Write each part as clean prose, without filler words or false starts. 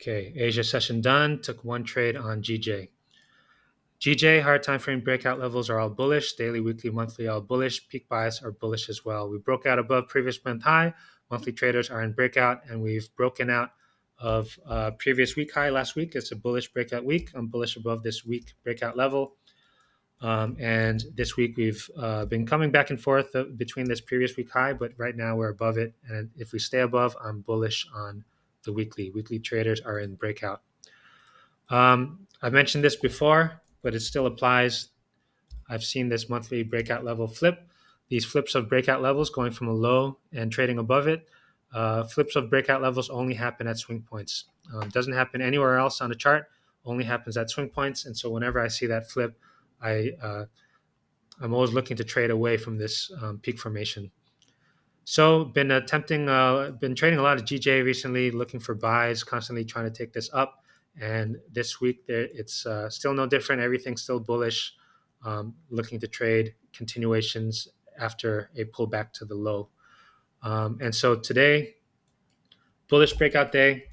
Okay, Asia session done. Took one trade on GJ. GJ, higher time frame breakout levels are all bullish. Daily, weekly, monthly, all bullish. Peak bias are bullish as well. We broke out above previous month high. Monthly traders are in breakout, and we've broken out of previous week high last week. It's a bullish breakout week. I'm bullish above this week breakout level. And this week we've been coming back and forth between this previous week high, but right now we're above it. And if we stay above, I'm bullish on the weekly. Weekly traders are in breakout. I've mentioned this before, but it still applies. I've seen this monthly breakout level flip. These flips of breakout levels going from a low and trading above it. Flips of breakout levels only happen at swing points. Doesn't happen anywhere else on the chart. Only happens at swing points. And so whenever I see that flip, I'm always looking to trade away from this peak formation. So been trading a lot of GJ recently, looking for buys, constantly trying to take this up. And this week it's still no different. Everything's still bullish. Looking to trade continuations after a pullback to the low. And so today, bullish breakout day.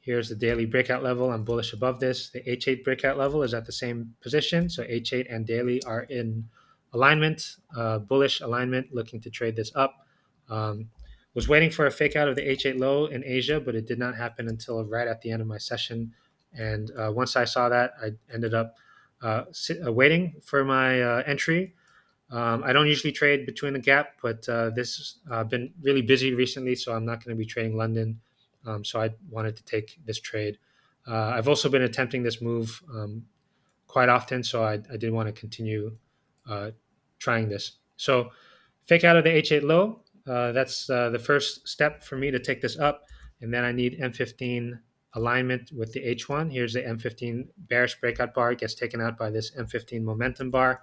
Here's the daily breakout level. I'm bullish above this. The H8 breakout level is at the same position. So H8 and daily are in alignment, bullish alignment, looking to trade this up. Was waiting for a fake out of the H8 low in Asia, but it did not happen until right at the end of my session. And once I saw that, I ended up waiting for my entry. I don't usually trade between the gap, but this has been really busy recently, so I'm not going to be trading London. So I wanted to take this trade. I've also been attempting this move quite often, so I did want to continue trying this. So fake out of the H8 low. That's the first step for me to take this up. And then I need M15 alignment with the H1. Here's the M15 bearish breakout bar. It gets taken out by this M15 momentum bar.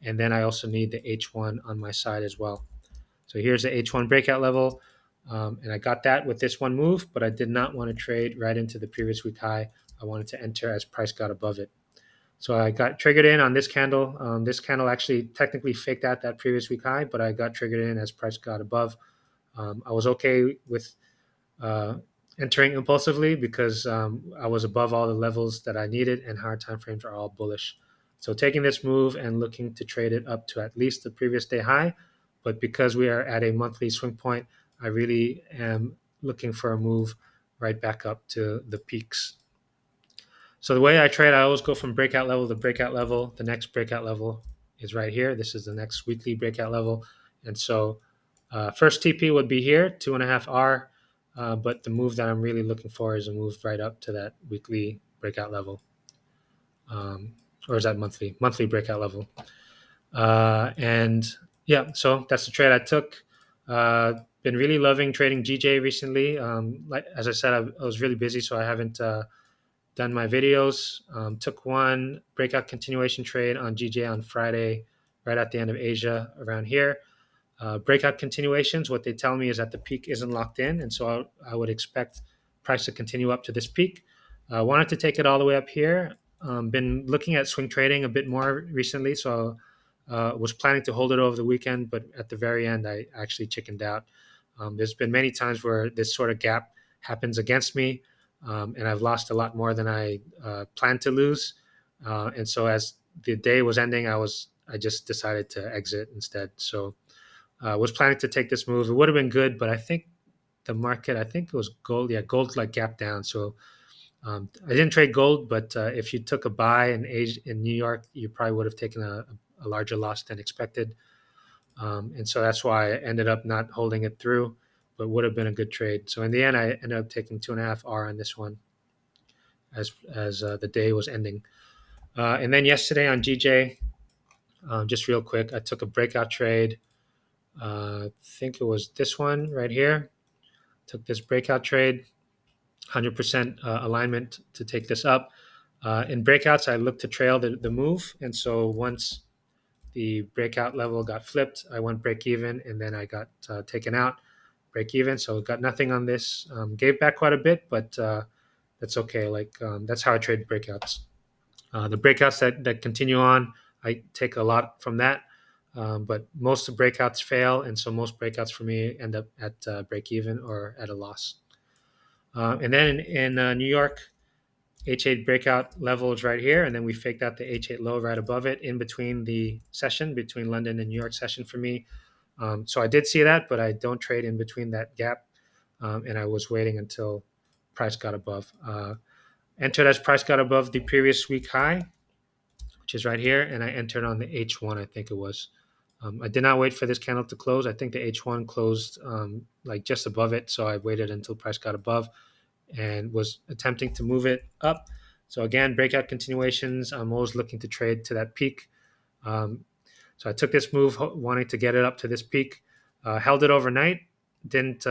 And then I also need the H1 on my side as well. So here's the H1 breakout level. And I got that with this one move, but I did not want to trade right into the previous week high. I wanted to enter as price got above it. So I got triggered in on this candle. This candle actually technically faked out that previous week high, but I got triggered in as price got above. I was okay with entering impulsively because I was above all the levels that I needed, and higher time frames are all bullish. So taking this move and looking to trade it up to at least the previous day high. But because we are at a monthly swing point, I really am looking for a move right back up to the peaks. So the way I trade, I always go from breakout level to breakout level. The next breakout level is right here. This is the next weekly breakout level. And so first TP would be here, 2.5R. But the move that I'm really looking for is a move right up to that weekly breakout level. Or is that monthly breakout level? And yeah, so that's the trade I took. Been really loving trading GJ recently. Like as I said, I was really busy, so I haven't done my videos. Took one breakout continuation trade on GJ on Friday, right at the end of Asia around here. Breakout continuations, what they tell me is that the peak isn't locked in, and so I would expect price to continue up to this peak. Wanted to take it all the way up here. Been looking at swing trading a bit more recently, so was planning to hold it over the weekend, but at the very end, I actually chickened out. There's been many times where this sort of gap happens against me, and I've lost a lot more than I planned to lose. And so as the day was ending, I just decided to exit instead. So was planning to take this move. It would have been good, but I think the market, I think it was gold. Yeah, gold like gap down. So I didn't trade gold, but if you took a buy in Asia, in New York, you probably would have taken a larger loss than expected. And so that's why I ended up not holding it through, but would have been a good trade. So in the end, I ended up taking 2.5R on this one as the day was ending. And then yesterday on GJ, just real quick, I took a breakout trade. I think it was this one right here. Took this breakout trade, 100% alignment to take this up. In breakouts, I look to trail the move. And so once the breakout level got flipped, I went break even, and then I got taken out, break even. So got nothing on this. Gave back quite a bit, but that's okay. That's how I trade breakouts. The breakouts that continue on, I take a lot from that. But most of breakouts fail, and so most breakouts for me end up at break even or at a loss. And then in New York, H8 breakout levels right here, and then we faked out the H8 low right above it in between the session, between London and New York session for me. So I did see that, but I don't trade in between that gap, and I was waiting until price got above. Entered as price got above the previous week high, which is right here, and I entered on the H1, I think it was. I did not wait for this candle to close. I think the H1 closed like just above it, so I waited until price got above and was attempting to move it up. So again, breakout continuations. I'm always looking to trade to that peak. Um, so I took this move, wanting to get it up to this peak. Held it overnight. Didn't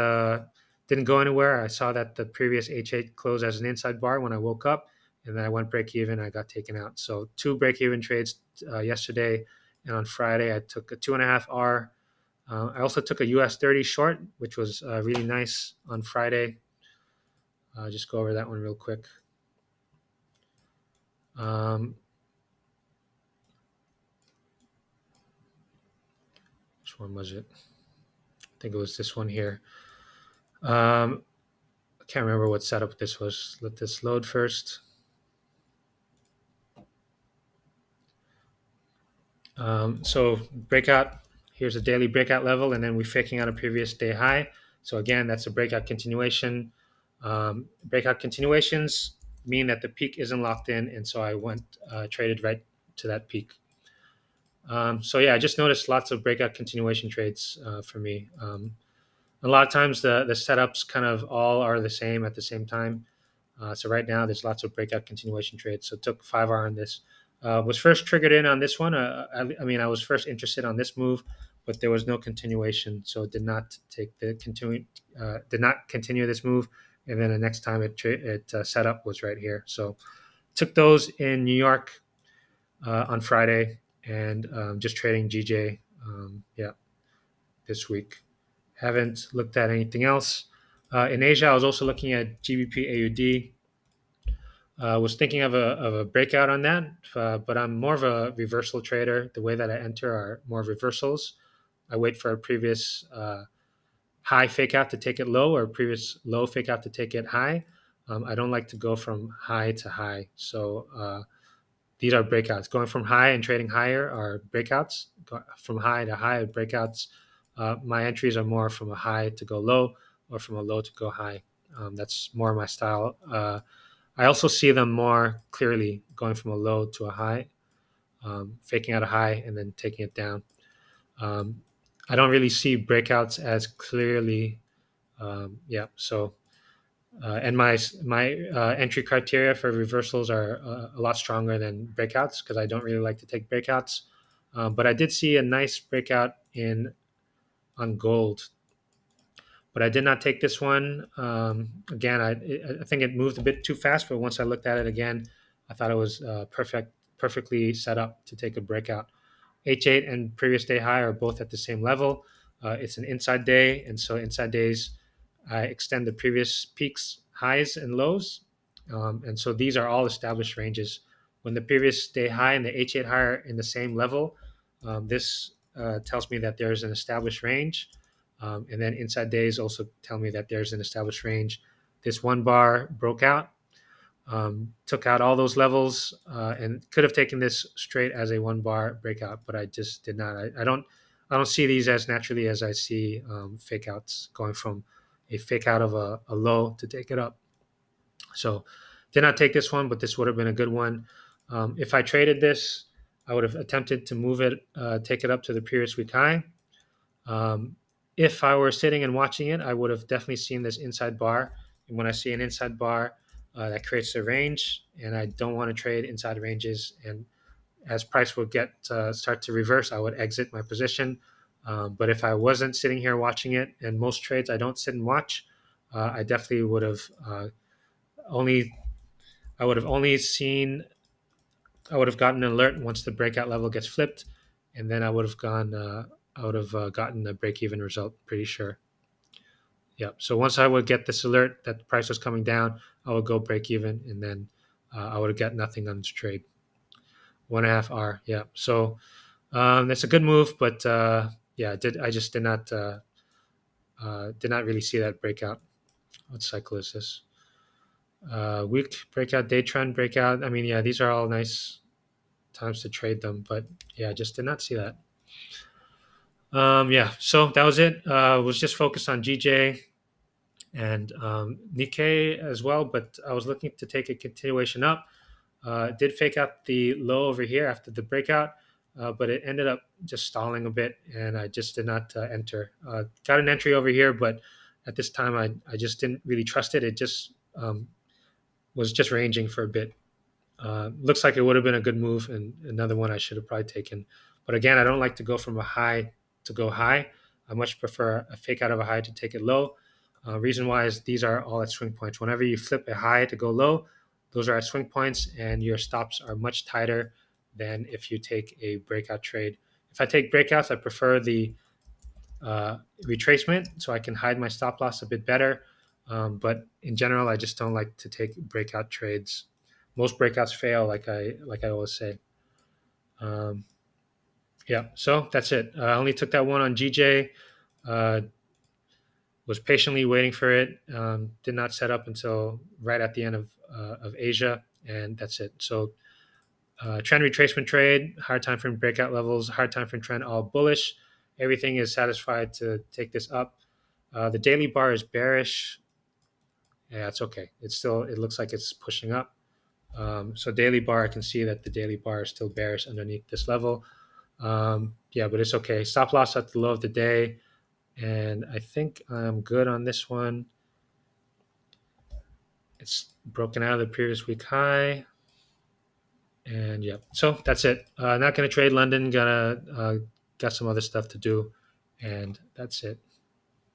didn't go anywhere. I saw that the previous H8 closed as an inside bar when I woke up, and then I went break even. I got taken out. So two break even trades yesterday, and on Friday I took a 2.5 R. I also took a US 30 short, which was really nice on Friday. Just go over that one real quick. Um, which one was it? I think it was this one here. I can't remember what setup this was. Let this load first. So breakout, here's a daily breakout level, and then we're faking out a previous day high. So again, that's a breakout continuation. Breakout continuations mean that the peak isn't locked in, and so I went traded right to that peak. So yeah, I just noticed lots of breakout continuation trades for me. A lot of times the setups kind of all are the same at the same time. So right now there's lots of breakout continuation trades. So took 5R on this. Was first triggered in on this one. I mean, I was first interested on this move, but there was no continuation, so did not take the continue. Did not continue this move, and then the next time it set up was right here. So took those in New York on Friday, and just trading GJ. Yeah, this week. Haven't looked at anything else. In Asia, I was also looking at GBPAUD. Was thinking of a breakout on that, but I'm more of a reversal trader. The way that I enter are more reversals. I wait for a previous high fake out to take it low, or a previous low fake out to take it high. I don't like to go from high to high. So these are breakouts. Going from high and trading higher are breakouts. From high to high are breakouts. My entries are more from a high to go low, or from a low to go high. That's more my style. I also see them more clearly going from a low to a high, faking out a high and then taking it down. Um, I don't really see breakouts as clearly. Yeah, so and my entry criteria for reversals are a lot stronger than breakouts, because I don't really like to take breakouts. But I did see a nice breakout in on gold, but I did not take this one. Again, I think it moved a bit too fast, but once I looked at it again, I thought it was perfectly set up to take a breakout. H8 and previous day high are both at the same level. It's an inside day, and so inside days, I extend the previous peaks, highs, and lows. And so these are all established ranges. When the previous day high and the H8 high are in the same level, this tells me that there's an established range. And then inside days also tell me that there's an established range. This one bar broke out, took out all those levels, and could have taken this straight as a one bar breakout, but I just did not. I don't see these as naturally as I see fake outs, going from a fake out of a low to take it up. So did not take this one, but this would have been a good one. If I traded this, I would have attempted to move it, take it up to the previous week high. If I were sitting and watching it, I would have definitely seen this inside bar. And when I see an inside bar, that creates a range, and I don't want to trade inside ranges. And as price would get start to reverse, I would exit my position. But if I wasn't sitting here watching it, and most trades I don't sit and watch, I definitely would have only I would have only seen I would have gotten an alert once the breakout level gets flipped, and then I would have gone. I would have gotten a break-even result, pretty sure. Yeah. So once I would get this alert that the price was coming down, I would go break even, and then I would have got nothing on this trade. 1.5 R. Yeah. So that's a good move, but yeah, I just did not really see that breakout. What cycle is this? Week breakout, day trend breakout. I mean, yeah, these are all nice times to trade them, but yeah, I just did not see that. Yeah, so that was it. Was just focused on GJ and Nikkei as well, but I was looking to take a continuation up. Did fake out the low over here after the breakout, but it ended up just stalling a bit, and I just did not enter. Got an entry over here, but at this time I just didn't really trust it. It just was just ranging for a bit. Looks like it would have been a good move and another one I should have probably taken. But again, I don't like to go from a high to go high. I much prefer a fake out of a high to take it low. Reason why is these are all at swing points. Whenever you flip a high to go low, those are at swing points and your stops are much tighter than if you take a breakout trade. If I take breakouts, I prefer the retracement so I can hide my stop loss a bit better. But in general, I just don't like to take breakout trades. Most breakouts fail, like I always say. Um, yeah, so that's it. I only took that one on GJ. Uh, was patiently waiting for it. Did not set up until right at the end of Asia, and that's it. So trend retracement trade, hard time frame breakout levels, hard time frame trend all bullish. Everything is satisfied to take this up. The daily bar is bearish. Yeah, it's okay. It's still, it looks like it's pushing up. So daily bar, I can see that the daily bar is still bearish underneath this level. Yeah, but it's okay. Stop loss at the low of the day. And I think I'm good on this one. It's broken out of the previous week high. And yeah, so that's it. Not going to trade London. Got some other stuff to do. And that's it.